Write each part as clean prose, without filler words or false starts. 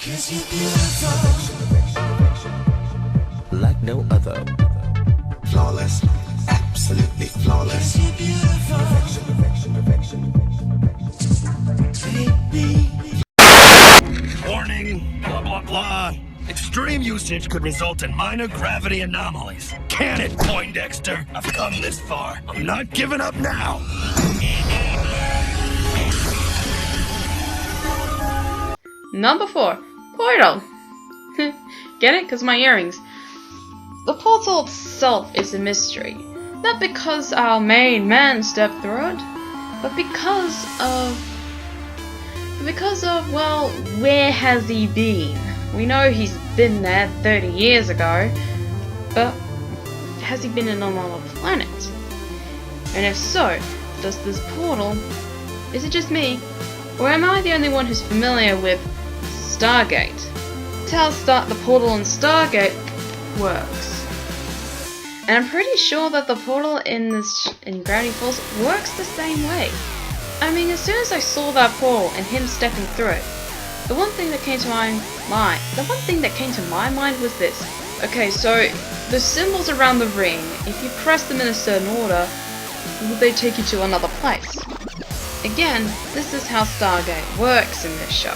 'Cause you're beautiful. Like no other. Flawless. Absolutely flawless. 'Cause you're beautiful. Baby. Warning, blah blah blah. Extreme usage could result in minor gravity anomalies. Can it, Poindexter? I've come this far. I'm not giving up now. Number 4. Portal. Get it? Because my earrings. The portal itself is a mystery. Not because our main man stepped through it, but because of, well, where has he been? We know he's been there 30 years ago, but has he been in another planet? And if so, does this portal, is it just me, or am I the only one who's familiar with Stargate? That's how the portal in Stargate works. And I'm pretty sure that the portal in Gravity Falls works the same way. I mean, as soon as I saw that portal and him stepping through it, the one thing that came to my mind was this. Okay, so the symbols around the ring, if you press them in a certain order, they take you to another place. Again, this is how Stargate works in this show.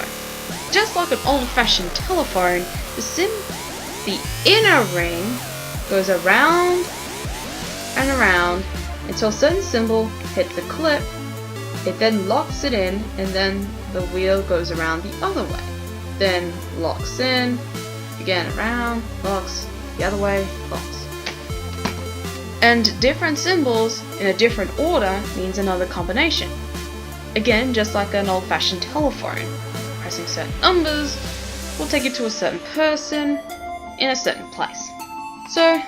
Just like an old-fashioned telephone, the inner ring goes around and around until a certain symbol hits a clip. It then locks it in, and then the wheel goes around the other way. Then locks in, again around, locks, the other way, locks. And different symbols in a different order means another combination. Again, just like an old-fashioned telephone. Pressing certain numbers will take you to a certain person in a certain place. So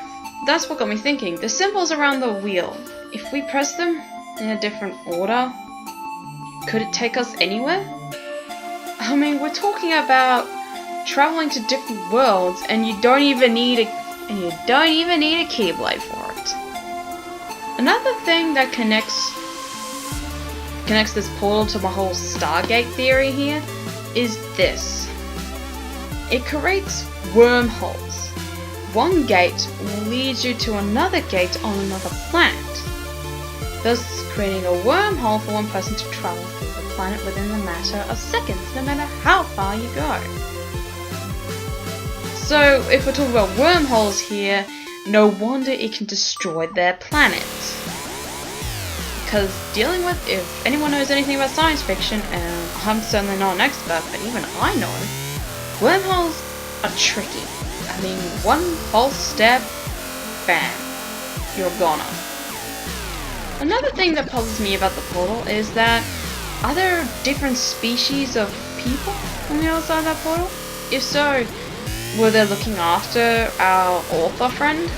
that's what got me thinking. The symbols around the wheel, if we press them in a different order, could it take us anywhere? I mean, we're talking about traveling to different worlds, and you don't even need a keyblade for it. Another thing that connects this portal to my whole Stargate theory here is this. It creates wormholes. One gate will lead you to another gate on another planet, thus creating a wormhole for one person to travel through the planet within the matter of seconds, no matter how far you go. So, if we're talking about wormholes here, no wonder it can destroy their planet. Because if anyone knows anything about science fiction, and I'm certainly not an expert, but even I know, wormholes are tricky. I mean, one false step, bam, you're gone. Another thing that puzzles me about the portal is that, are there different species of people on the other side of that portal? If so, were they looking after our author friend?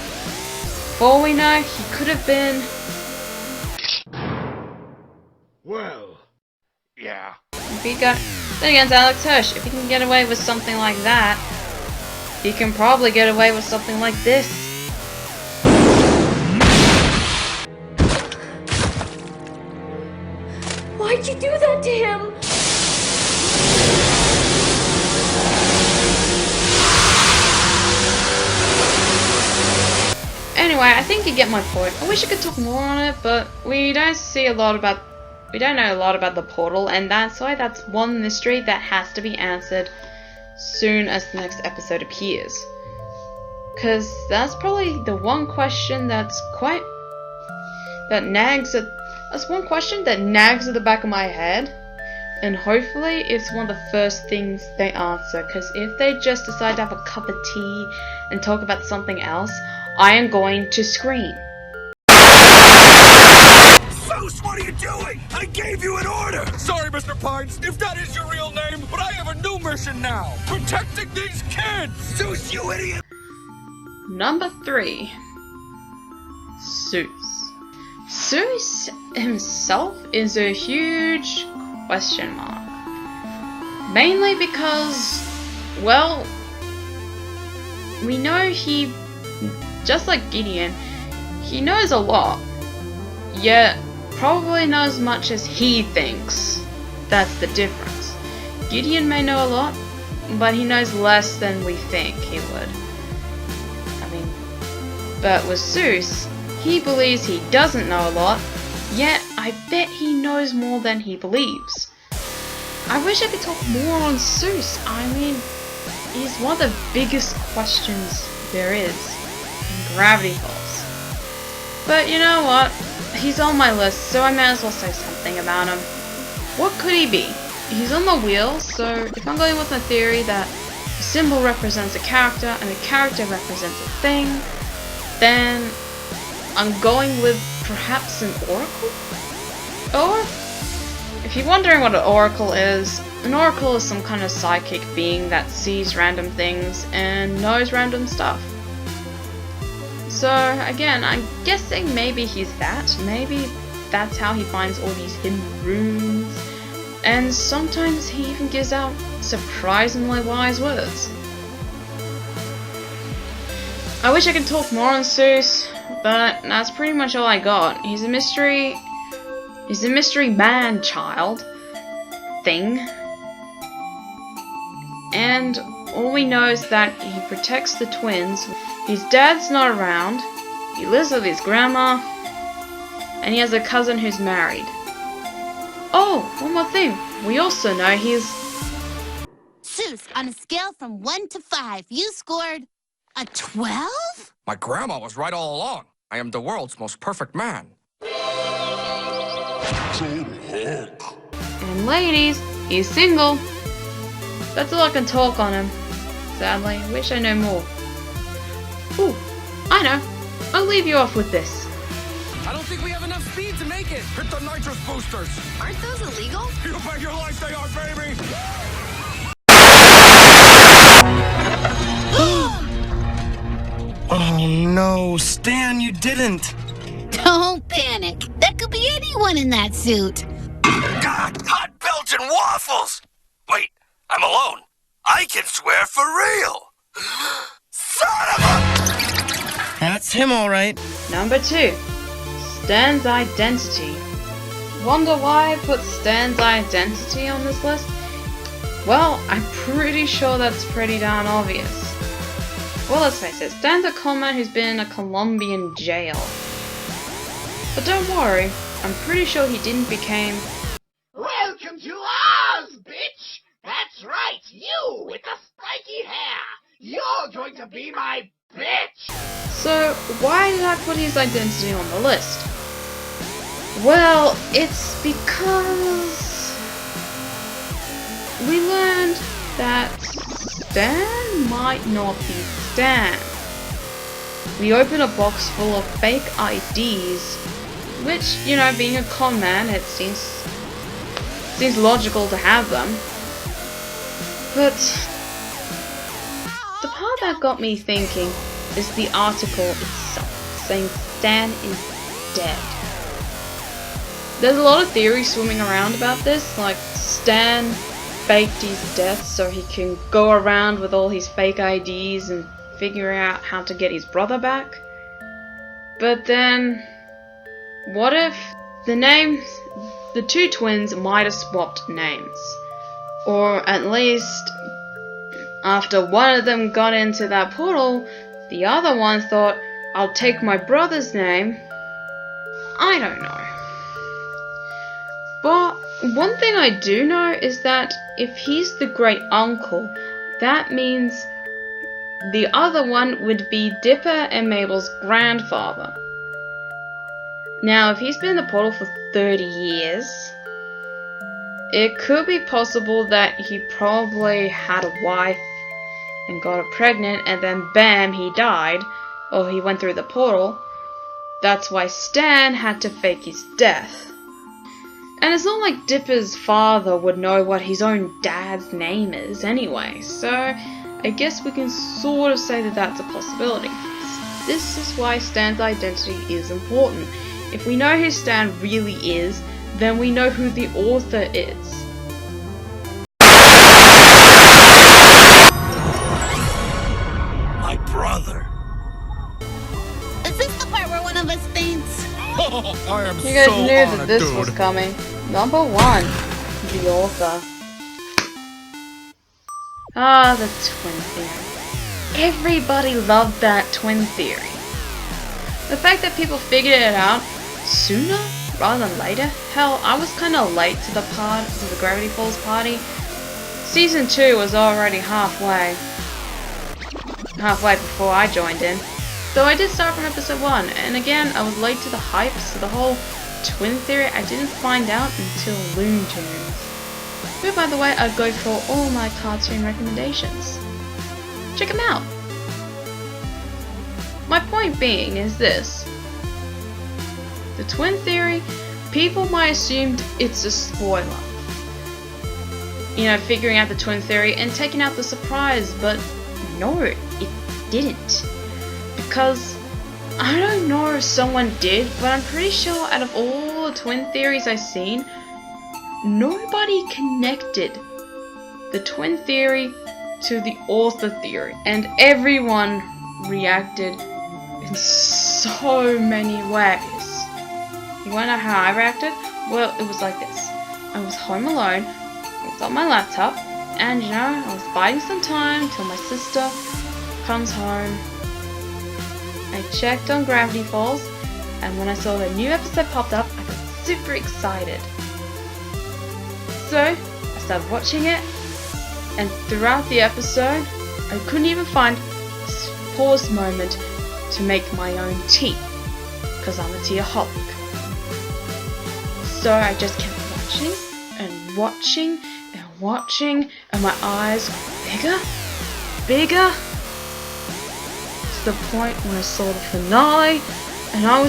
For all we know, he could have been... Well, yeah. Then again, it's Alex Hirsch. If he can get away with something like that, he can probably get away with something like this. Why'd you do that to him? Anyway, I think you get my point. I wish I could talk more on it, but we don't know a lot about the portal, and that's why that's one mystery that has to be answered soon as the next episode appears. Cause that's probably the one question nags at the back of my head, and hopefully it's one of the first things they answer, because if they just decide to have a cup of tea and talk about something else, I am going to scream. Zeus, what are you doing? I gave you an order! Sorry, Mr. Pines, if that is your real name, but I have a new mission now. Protecting these kids! Zeus, you idiot! Number 3. Zeus. Zeus himself is a huge question mark. Mainly because, well, we know he, just like Gideon, he knows a lot, yet probably not as much as he thinks. That's the difference. Gideon may know a lot, but he knows less than we think he would. I mean, but with Zeus, he believes he doesn't know a lot, yet I bet he knows more than he believes. I wish I could talk more on Zeus. I mean, he's one of the biggest questions there is in Gravity Falls. But you know what? He's on my list, so I may as well say something about him. What could he be? He's on the wheel, so if I'm going with my theory that a symbol represents a character and a character represents a thing, then I'm going with perhaps an oracle? Or, if you're wondering what an oracle is some kind of psychic being that sees random things and knows random stuff. So again, I'm guessing maybe he's that. Maybe that's how he finds all these hidden runes. And sometimes he even gives out surprisingly wise words. I wish I could talk more on Zeus, but that's pretty much all I got. He's a mystery man-child thing. And all we know is that he protects the twins. His dad's not around, he lives with his grandma, and he has a cousin who's married. Oh, one more thing. We also know he's... Zeus, on a scale from 1 to 5, you scored a 12? My grandma was right all along. I am the world's most perfect man. And ladies, he's single. That's all I can talk on him. Sadly, wish I knew more. Ooh, I know. I'll leave you off with this. I don't think we have enough speed to make it. Hit the nitrous boosters. Aren't those illegal? You bet your life they are, baby. Oh no, Stan, you didn't! Don't panic. There could be anyone in that suit. God, hot Belgian waffles! Wait, I'm alone. I can swear for real. Son of a... That's him, alright. Number 2. Stan's identity. Wonder why I put Stan's identity on this list? Well, I'm pretty sure that's pretty darn obvious. Well, let's face it, Stan's a con man who's been in a Colombian jail. But don't worry, I'm pretty sure he didn't become... Welcome to Oz, bitch! That's right, you with the spiky hair! You're going to be my bitch! So, why did I put his identity on the list? Well, it's because... we learned that Stan might not be Stan. We opened a box full of fake IDs, which, you know, being a con man, it seems logical to have them. But the part that got me thinking is the article itself, saying Stan is dead. There's a lot of theories swimming around about this, like Stan faked his death so he can go around with all his fake IDs and figure out how to get his brother back. But then, what if the two twins might have swapped names? Or at least, after one of them got into that portal, the other one thought, I'll take my brother's name. I don't know. But one thing I do know is that if he's the great uncle, that means the other one would be Dipper and Mabel's grandfather. Now, if he's been in the portal for 30 years, it could be possible that he probably had a wife and got her pregnant, and then bam, he died, or he went through the portal. That's why Stan had to fake his death. And it's not like Dipper's father would know what his own dad's name is anyway, so I guess we can sort of say that that's a possibility. This is why Stan's identity is important. If we know who Stan really is, then we know who the author is. My brother. Is this the part where one of us faints? I am You guys so knew that honored, this dude. was coming. Number 1. The author. Ah, the twin theory. Everybody loved that twin theory. The fact that people figured it out sooner rather than later. Hell, I was kind of late to the Gravity Falls party. Season 2 was already halfway before I joined in. Though I did start from episode 1, and again, I was late to the hype, so the whole twin theory I didn't find out until Looney Tunes. Who, by the way, I go for all my cartoon recommendations. Check them out! My point being is this. The twin theory, people might assume it's a spoiler. You know, figuring out the twin theory and taking out the surprise, but no, it didn't. Because, I don't know if someone did, but I'm pretty sure out of all the twin theories I've seen, nobody connected the twin theory to the author theory. And everyone reacted in so many ways. You wanna know how I reacted? Well, it was like this. I was home alone, I was on my laptop, and you know, I was biding some time till my sister comes home. I checked on Gravity Falls, and when I saw the new episode popped up, I got super excited. So, I started watching it, and throughout the episode, I couldn't even find a pause moment to make my own tea, because I'm a teaholic. So I just kept watching, and watching, and watching, and my eyes got bigger, to the point when I saw the finale, and I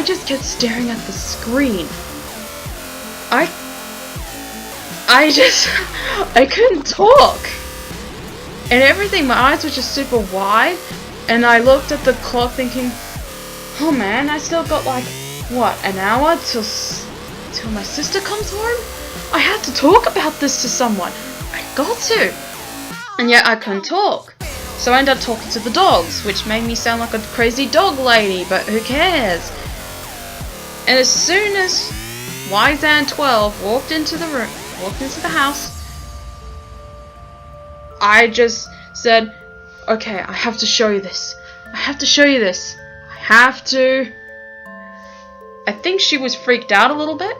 just kept staring at the screen. I couldn't talk. And everything, my eyes were just super wide, and I looked at the clock thinking, oh man, I still got like, what, an hour till my sister comes home? I had to talk about this to someone. I got to. And yet I couldn't talk. So I ended up talking to the dogs, which made me sound like a crazy dog lady, but who cares? And as soon as Wyzan12 walked into the house, I just said, okay, I have to show you this. I have to show you this. I have to. I think she was freaked out a little bit,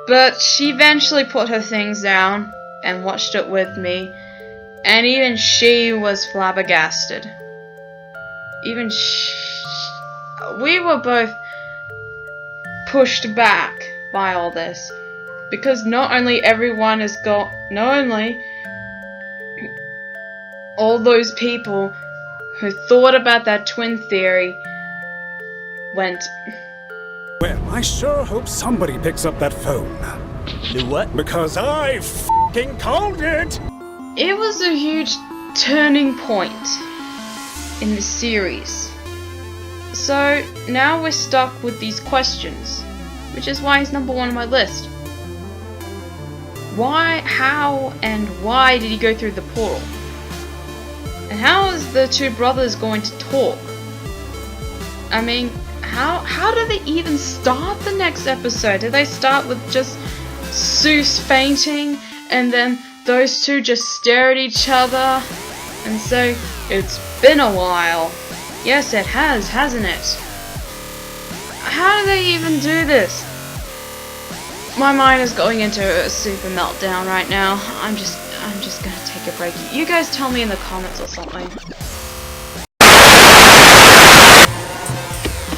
but she eventually put her things down and watched it with me, and even she was flabbergasted. We were both pushed back by all this, because not only all those people who thought about that twin theory went, Well, I sure hope somebody picks up that phone. Do what? Because I f***ing called it! it was a huge turning point in the series. So now we're stuck with these questions, which is why he's number 1 on my list. Why, how, and why did he go through the portal? And how is the two brothers going to talk? I mean, how do they even start the next episode? Do they start with just Seuss fainting, and then those two just stare at each other and say, it's been a while? Yes, it has, hasn't it? How do they even do this? My mind is going into a super meltdown right now. I'm just gonna take a break. You guys tell me in the comments or something.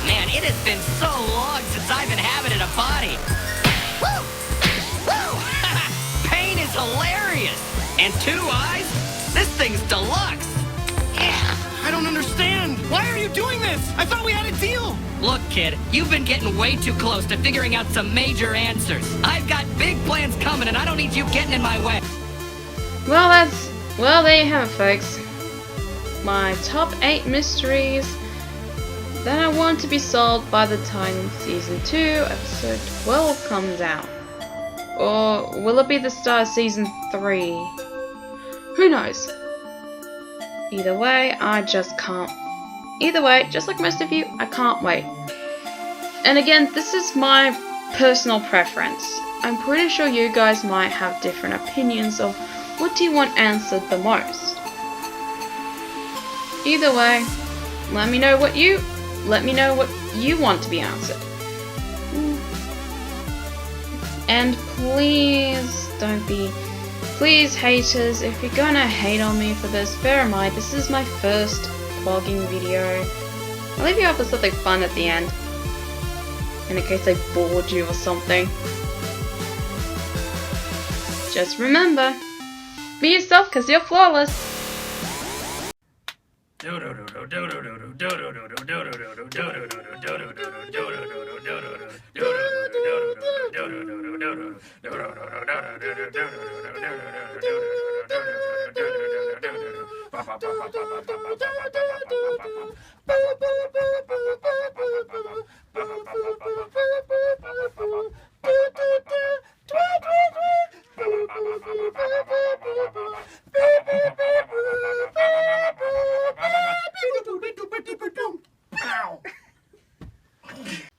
Man, it has been so long since I've inhabited a body. Woo! Woo! Pain is hilarious. And 2 eyes? This thing's deluxe. Yeah. I don't understand. Why are you doing this? I thought we had a deal. Look, kid, you've been getting way too close to figuring out some major answers. I've got big plans coming, and I don't need you getting in my way. Well, there you have it, folks. My top 8 mysteries that I want to be solved by the time Season 2, Episode 12 comes out. Or will it be the start of Season 3? Who knows? Either way, I just can't. Either way, just like most of you, I can't wait. And again, this is my personal preference. I'm pretty sure you guys might have different opinions of what do you want answered the most. Either way, let me know what you want to be answered. And please please haters, if you're gonna hate on me for this, bear in mind this is my first vlogging video. I'll leave you up with something fun at the end, in case I bored you or something. Just remember, be yourself cause you're flawless.